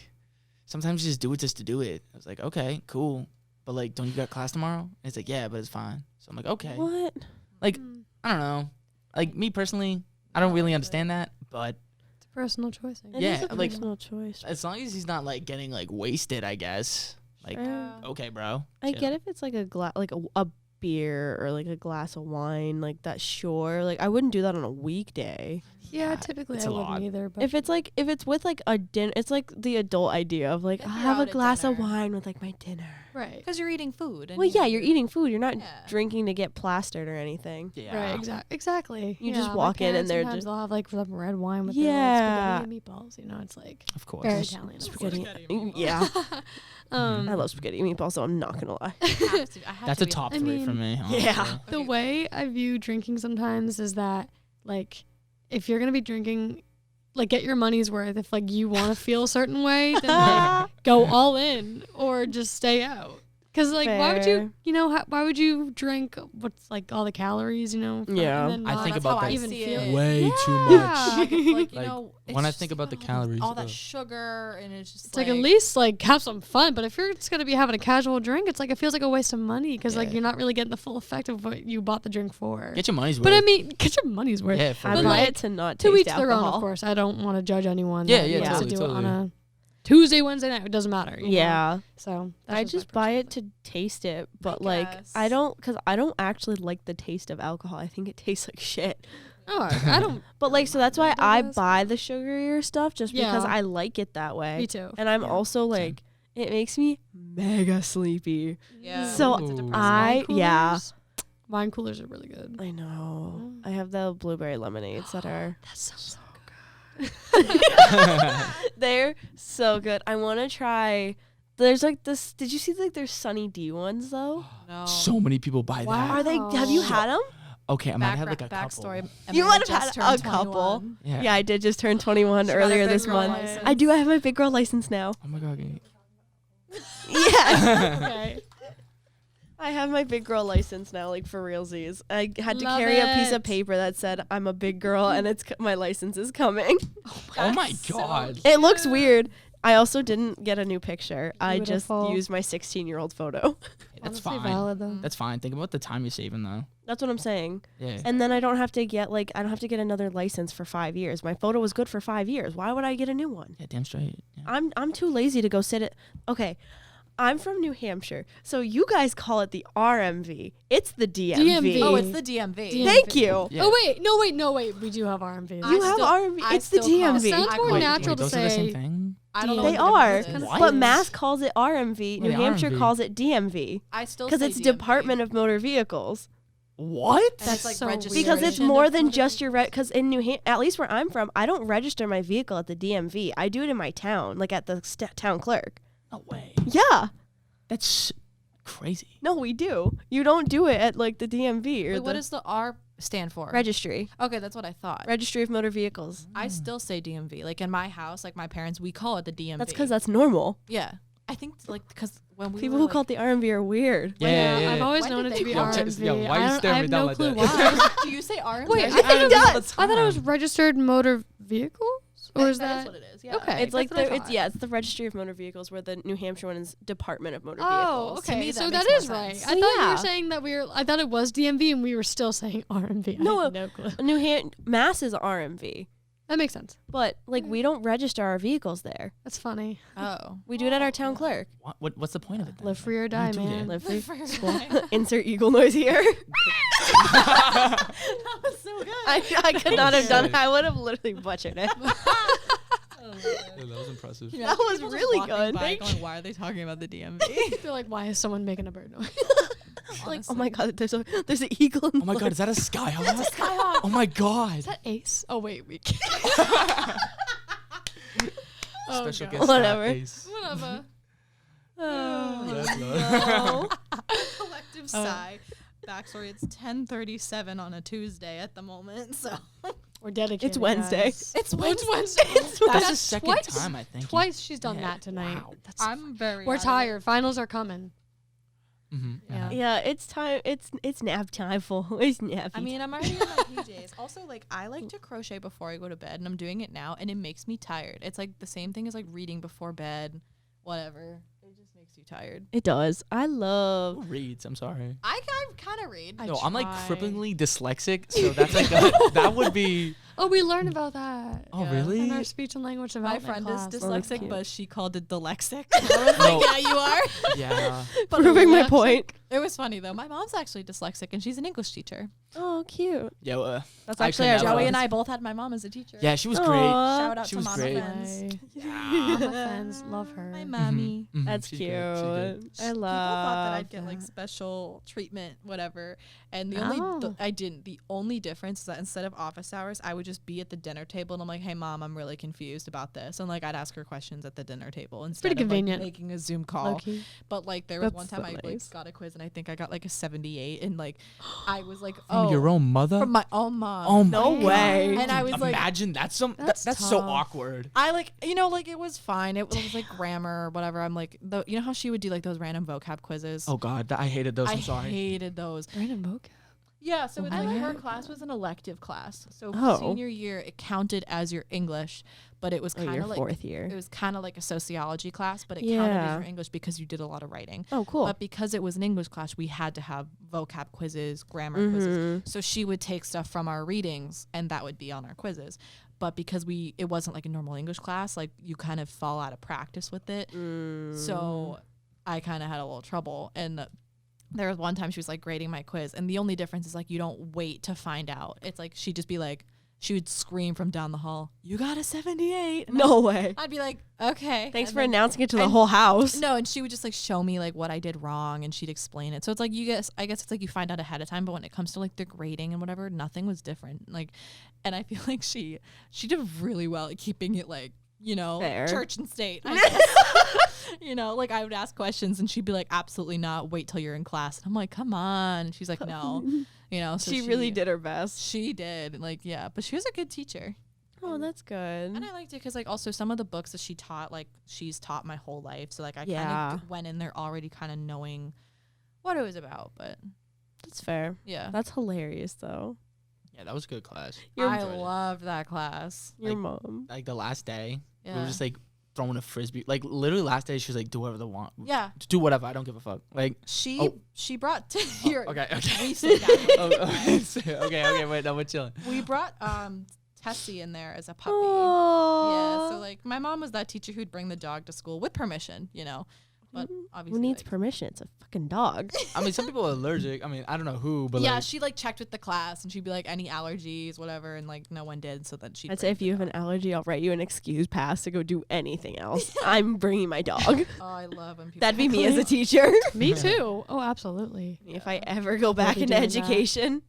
sometimes you just do it just to do it. I was like, okay, cool. But, like, don't you got class tomorrow? And it's like, yeah, but it's fine. So I'm like, okay. What? Like, I don't know. Like, me personally, I don't really understand that, but It's a personal choice. It Yeah, is a like- personal choice. as long as he's not, like, getting, like, wasted, I guess. Like, Sure. okay, bro. I chill. get if it's like a glass, like a beer or like a glass of wine, like that. Sure, like I wouldn't do that on a weekday. Yeah, typically it's I a wouldn't lot. either. But If it's with like a dinner, it's like the adult idea of like If I'll you're have a out at glass of dinner. wine with like my dinner. right, Because you're eating food. And Well, yeah, you're eating food. You're not Yeah. drinking to get plastered or anything. Yeah. right, exactly. You just my walk in and parents they're sometimes just- they'll have like some red wine with Yeah. their spaghetti and meatballs. You know, it's like Of course. very Italian. of course. Spaghetti. Yeah, I love spaghetti and meatballs, so I'm not gonna lie. That's a top I 3 for mean, me. yeah. honestly. The way I view drinking sometimes is that, like, if you're gonna be drinking, like, get your money's worth. If like you want to feel a certain way, then like, go all in or just stay out. Because like, why would Fair. you, you know, why would you drink what's like all the calories, you know? Yeah. and then I not think that's about how that I even see feel it. way too Yeah. much. Like, you Like, know, it's when I just think about the all calories, all that ugh. sugar, and it's just It's like at least like have some fun, but if you're just gonna be having a casual drink, it's like it feels like a waste of money because like Yeah. you're not really getting the full effect of what you bought the drink for. Get your money's worth. But I mean, get your money's worth. yeah, for I But, real. buy like, it to not To taste each their own, alcohol. of course. I don't want to judge anyone. Yeah, that yeah, wants totally, to do it on totally. a Tuesday, Wednesday night. It doesn't matter. you know? Yeah. So that's I my just buy personal it to taste it, but I like guess. I don't, cause I don't actually like the taste of alcohol. I think it tastes like shit. thing. Oh, I don't. But like, so that's why Yeah, I that's- buy the sugarier stuff just because Yeah. I like it that way. Me too. And I'm Yeah. also like, it makes me mega sleepy. Yeah. So it's a depressing- I- yeah. coolers? Wine coolers are really good. I know. Mm. I have the blueberry lemonades that are That sounds so they're so good. I want to try. There's like this. Did you see like there's Sunny D ones though? No. So many people buy Wow. that. Are they? Have you Wow. had them? Okay, I might have like a backstory. couple. You Amanda might have just had turned a couple. 21. Yeah. Yeah, I did just turn 21 She got earlier her this big girl month. license. I do. I have my big girl license now. Oh my god. Yeah, Okay. I have my big girl license now, like for realsies. I had to Love carry a piece it. of paper that said I'm a big girl and my license is coming. Oh my That's so god. It looks weird. I also didn't get a new picture. I just Beautiful. used my 16-year-old photo. That's Honestly fine. valid though. That's fine. Think about the time you're saving though. That's what I'm saying. Yeah. And then I don't have to get another license for 5 years. My photo was good for 5 years. Why would I get a new one? Yeah, damn straight. Yeah. I'm too lazy to go sit it. Okay. I'm from New Hampshire. So you guys call it the RMV. It's the DMV. DMV. Oh, it's the DMV. DMV. Thank you. Yeah. Oh wait, no wait. We do have RMVs. You have RMV. I It's the still call it- DMV. It sounds I more call it natural Wait, to those are the same say. thing? I don't know. They what the are. difference is. What? But Mass calls it RMV. New Wait, Hampshire RMV. calls it DMV I still because say it's DMV. Department of Motor Vehicles. What? And That's it's like so registration Because it's Registration more of than motor just your because in at least where I'm from, I don't register my vehicle at the DMV. I do it in my town, like at the town clerk. No way. Yeah. That's crazy. No, we do. You don't do it at like the DMV or Wait, the what does the R stand for? registry. Okay, that's what I thought. Registry of Motor Vehicles. I still say DMV. Like in my house, like my parents, we call it the DMV. That's because that's normal. yeah. I think like because when we People were, who like, call it the RMV are weird. I've always When known did it to they be call it? RMV. Yeah, why are you I don't- staring I me have down no like clue that? why. do you say RMV? Wait, I think it does. I thought it was registered motor vehicles, or is That's that? what it is? Yeah. Okay. It's like that's what I it's thought. it's the Registry of Motor Vehicles, where the New Hampshire one is Department of Motor Oh, Vehicles. To okay. me, So that that makes is more right. sense. I thought you Yeah. were saying that I thought it was DMV, and we were still saying RMV. I No, had no clue. Mass is RMV, That makes sense. but like we don't register our vehicles there. That's funny. Oh. We do it at our town clerk. What's the point of it then? Live free or die, do that? man. Live free. For your life. Insert eagle noise here. That was so good. I could not have done it. I would have literally butchered it. Yeah, that was impressive. That was People just really walking good. by Thank going, why are they talking about the DMV? They're like, why is someone making a bird noise? Like, oh my god, there's an eagle. In Oh my the god, is that a skyhawk? Oh my god. Is that Ace? Oh wait, we. Special God. guest Whatever. star Ace. Whatever. Oh, Collective sigh. Backstory: it's 10:37 on a Tuesday at the moment, so We're dedicated. It's Wednesday. guys. it's Wednesday. That's the That's second twice. time I think. Twice she's done Yeah. that tonight. Wow. That's I'm very. We're out of it. tired. Finals are coming. Mm-hmm. Yeah. yeah, it's time. It's nap time for. It's nap. I mean, I'm already in my PJs. Also, like, I like to crochet before I go to bed, and I'm doing it now, and it makes me tired. It's like the same thing as like reading before bed, whatever. It just makes you tired. It does. I love. Who reads? I'm sorry. I kind of read. No, I'm like cripplingly dyslexic, so that's like that would be. Oh, we learned about that. Oh, Yeah. really? In our speech and language development My friend class. is Oh, that's dyslexic, cute. but she called it dyslexic. I was like, yeah, you are. Yeah. But Proving my dyslexic- point. It was funny though. My mom's actually dyslexic, and she's an English teacher. Oh, cute. Yeah. That's I actually could our never. Joey Joey and I both had my mom as a teacher. Yeah, she was great. Shout out She to was Mama great. Friends. Mama friends, love her. My mommy. Mhm, That's she cute. did, she did. I love. People thought that I'd get like special treatment, whatever. And the only I didn't. The only difference is that instead of office hours, I would just be at the dinner table and I'm like, "Hey, mom, I'm really confused about this," and like I'd ask her questions at the dinner table instead pretty of convenient. like making a Zoom call. Low-key. But like there was That's one time so I like nice. got a quiz and I think I got like a 78, and like I was like, From your own mother? from my own mom. Oh No my way. And I was like, imagine that's That's that's so tough. awkward. I like, you know, like it was fine. It was like grammar or whatever. I'm like, you know how she would do like those random vocab quizzes? Oh God, I hated those. I I'm sorry. hated those. Random vocab. Yeah, so it's I like her like class was an elective class. So Oh. senior year it counted as your English, but it was Or kind your of like fourth year. it was kind of like a sociology class, but it counted Yeah. as your English because you did a lot of writing. Oh, cool. But because it was an English class, we had to have vocab quizzes, grammar quizzes. Mhm. So she would take stuff from our readings and that would be on our quizzes. But because it wasn't like a normal English class, like you kind of fall out of practice with it. So I kind of had a little trouble. And there was one time she was like grading my quiz, and the only difference is like you don't wait to find out. It's like she'd just be like, she would scream from down the hall, "You got a 78." And No way. I'd be like, okay. Thanks And for then- announcing it to the and- whole house. No, and she would just like show me like what I did wrong, and she'd explain it. So it's like I guess it's like you find out ahead of time, but when it comes to like the grading and whatever, nothing was different. Like, and I feel like she did really well at keeping it like, you know, Fair. church and state. I guess. You know, like I would ask questions and she'd be like, "Absolutely not. Wait till you're in class." And I'm like, "Come on." And she's like, "No." You know, so she really did her best. She did. Like, yeah, but she was a good teacher. Oh, that's good. And I liked it because, like, also some of the books that she taught, like, she's taught my whole life. So, like, I Yeah. kind of went in there already kind of knowing what it was about. But, That's fair. yeah. That's hilarious, though. Yeah, that was a good class. I enjoyed it. loved that class. Your Like- mom. Like the last day, we Yeah. were just like throwing a frisbee. Like literally last day, she was like, "Do whatever they want. Yeah. Do whatever. I don't give a fuck." Like, She brought here. okay, okay. We said that. Oh, okay. Wait, no, we're chilling. We brought Tessie in there as a puppy. Oh. Yeah, so like my mom was that teacher who'd bring the dog to school with permission, you know. But obviously, Who needs like, permission? It's a fucking dog. I mean, some people are allergic. I mean, I don't know who, but yeah, like, she like checked with the class and she'd be like, any allergies, whatever, and like no one did. So then she'd I'd bring say if the you have dog. an allergy, I'll write you an excuse pass to go do anything else. I'm bringing my dog. Oh, I love when people. That'd be me as a teacher. Me too. Oh, absolutely. If I ever go back be into doing that. education,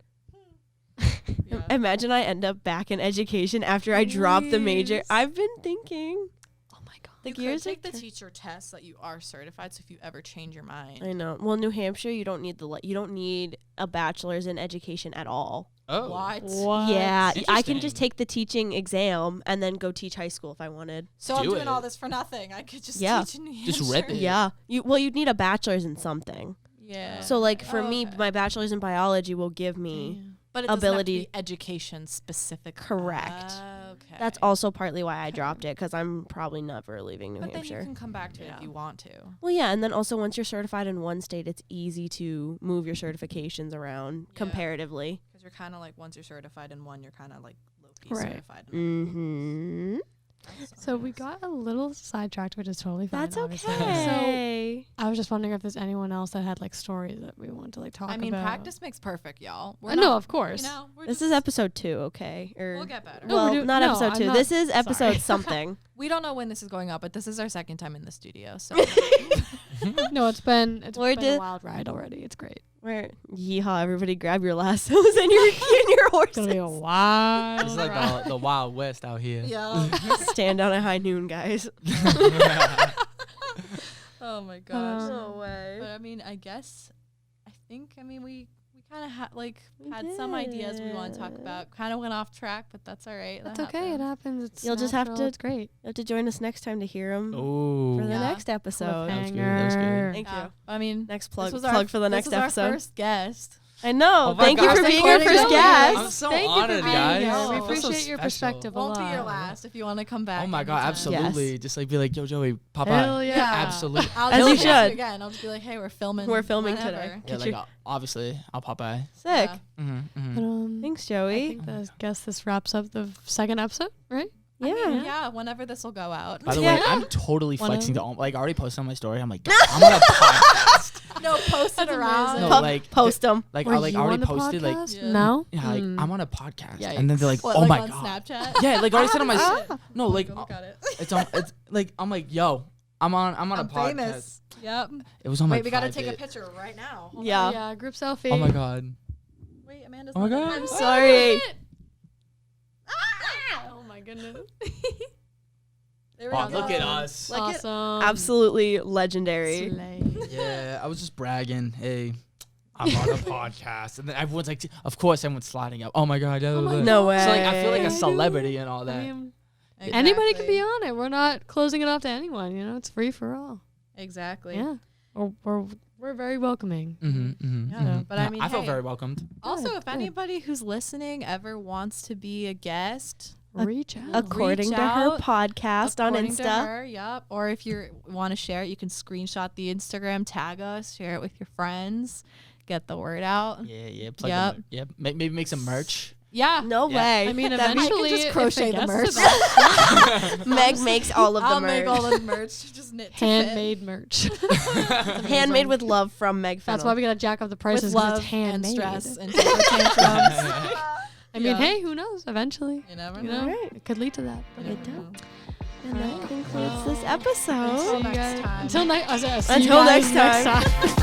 Yeah. imagine I end up back in education after I drop the major. Please. I've been thinking. Oh my god. The You could gears take are the teacher test so that you are certified. So if you ever change your mind, I know. Well, New Hampshire, you don't need you don't need a bachelor's in education at all. oh, what? Yeah, I can Interesting. just take the teaching exam and then go teach high school if I wanted. So I'm Do doing all it. this for nothing. I could just Yeah. teach in New Just Hampshire. rip it. Yeah, you'd need a bachelor's in something. Yeah. So like for Oh, me, okay. my bachelor's in biology will give me. But it doesn't ability- have to be education specific. Correct. Okay. That's also partly why I dropped it because I'm probably never leaving New But then Hampshire. you can come back to it Yeah. if you want to. Well, yeah, and then also once you're certified in one state, it's easy to move your certifications around Yeah. comparatively. Because you're kind of like, once you're certified in one, you're kind of like low-key Right. certified in Mm-hmm. So we got a little sidetracked, which is totally fine. That's obviously. okay. So I was just wondering if there's anyone else that had like stories that we want to like talk about. I mean, practice makes perfect, y'all. We're No, not- of course. You know, we're This just- is episode 2, okay? Or We'll get better. No, well, we're do- not no, episode I'm 2. not- This is episode sorry. something. We don't know when this is going up, but this is our second time in the studio. So No, it's been Where a did- wild ride already. It's great. Where yeehaw, everybody grab your lassos and your It's gonna be a horses. wild. This is like the Wild West out here. yeah. Stand down at high noon, guys. Oh my gosh. No way. But I mean, I mean, we kind of had some ideas we want to talk about. Kind of went off track, but that's all right. That's That okay. It happens. happens. It's You'll just have natural, to- It's great. You have to join us next time to hear them Oh, for the Yeah. next episode. That was good. That was good. Cliffhanger. Thank Yeah. you. I mean, Next this plug was for the next this was episode. Our first guest. I know. Oh my Thank you gosh, for thank being you our for first being guest. I'm so Thank honored, you for being guys. here. I We feel so appreciate your special. perspective a Won't lot. be your last if you want to come back. Oh my god, anytime. absolutely. Yes. Just like be like, yo, Joey, pop Hell by. yeah. Absolutely. I'll As just you text should. again. I'll just be like, hey, we're filming. We're filming whenever. today. Yeah, like obviously, I'll pop by. Sick. Yeah. Thanks, I Joey. think I guess this wraps up the second episode, right? I Yeah. mean, yeah, whenever this will go out. By the Yeah. way, I'm totally Wanna- flexing to like I already posted on my story. I'm like, I'm on a podcast. No, post it around. No, Po- like Post them. like Were I like you already on the posted like podcast? Yeah. No. yeah, like I'm on a podcast, Yikes. and then they're like, What, oh like my on god, Snapchat? yeah, like I already said on my Ah. no, like Look at it. it's like I'm like, yo, I'm on a podcast. famous. Yep. It was on my Wait, we gotta take a private. picture right now. Hold Yeah. Yeah, group selfie. Oh my god. Wait, Amanda's Oh my not in God. it. I'm sorry. Oh my goodness. There we Wow, go. look at us. Like it- Awesome. Absolutely legendary. Slay. Yeah, I was just bragging. Hey, I'm on a podcast, and then everyone's like, of course, everyone's sliding up. Oh my god, Oh my No way. So like, I feel like Yeah, a I do. celebrity and all that. I mean, Exactly. anybody can be on it. We're not closing it off to anyone. You know, it's free for all. Exactly. Yeah. We're very welcoming. Yeah, but I mean, I felt hey. very welcomed. Also, Good, if good. anybody who's listening ever wants to be a guest, Reach out. According Reach to her out. podcast on according to Insta. her, yep. Or if you want to share it, you can screenshot the Instagram, tag us, share it with your friends, get the word out. Yeah. Plug Yep. Yep. Maybe make some merch. Yeah. No Yeah. way. I mean, That'd be- eventually, just if crochet it the gets to merch. that, Meg makes all of the I'll merch. make all the merch. Just knit to fit. handmade merch. Handmade with love from Meg. That's Fennell. why we gotta jack up the prices with 'cause love it's and handmade. stress and temper tantrums. I mean, Yeah. hey, who knows? Eventually, You never you know. know, Right. it could lead to that. You It never does. know. And that Alright. concludes this Until episode. next time. Until next Until next time. time.